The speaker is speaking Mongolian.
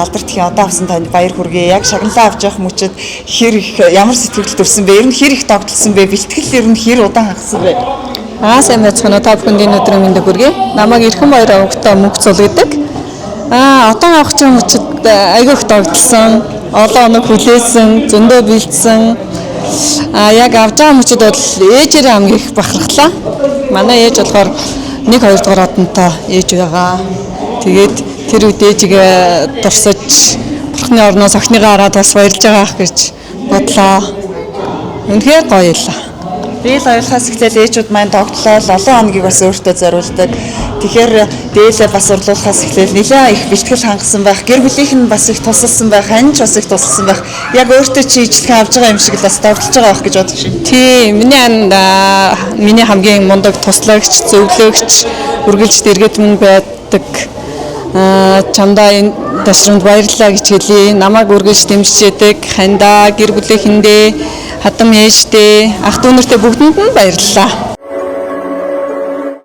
Алдарт одоо авсан танд баяр хүргэе. Яг шагналаа авч явах мөчөд хэр их ямар сэтгэл төрсөн бэ? Ер нь хэр их тогтолсон бэ? Бэлтгэл ер нь хэр удаан хагасан бэ? Сайн байцгаана уу та бүхэнд энэ өдрийн мэндийг хүргэе. Намайг Эрхэм баяр авагтаа мөнгө цулгадаг. Одоо авах чинь мөчөд айгүй их тогтолсон. Олон оног хүлээсэн, зөндөө бэлдсэн. Яг авч байгаа мөчөд бол ээжээрээ хамгийн их бахархлаа. Манай ээж болохоор 1-2 дугаар одонтой ээж байгаа. Тэгээд тэр үед ээжигээ дурсаж бурхны орноос охиныгаа хараад бас баярлж байгаах гэж бодлоо. Үнэхээр гоё л. Дээл ойлгохоос эхлээл ээжүүд маань тогтлол олон хоногийг бас өөртөө зориулдаг. Тэгэхээр дээлээ бас урлуулахаас эхлээл нэлээд их бэлтгэл хангасан байх. Гэр бүлийнх нь бас их тусалсан байх, хань ч бас их тусалсан байх. Яг өөртөө чи ижлэхэн авч байгаа юм шиг л бас тогтолж байгаа байх гэж бодож байна. Тийм, миний хамгийн мундаг туслагч, зөвлөгч, үргэлж дэргэд мөн байдаг. Чамдаа энэ ташрамд баярлалаа гэж хэлье. Намайг үргэлж дэмжижээдэг хандаа, гэр бүлийнхэндээ, хадам ээжтэй, ах дүү нартэй бүгдэнд нь баярлалаа.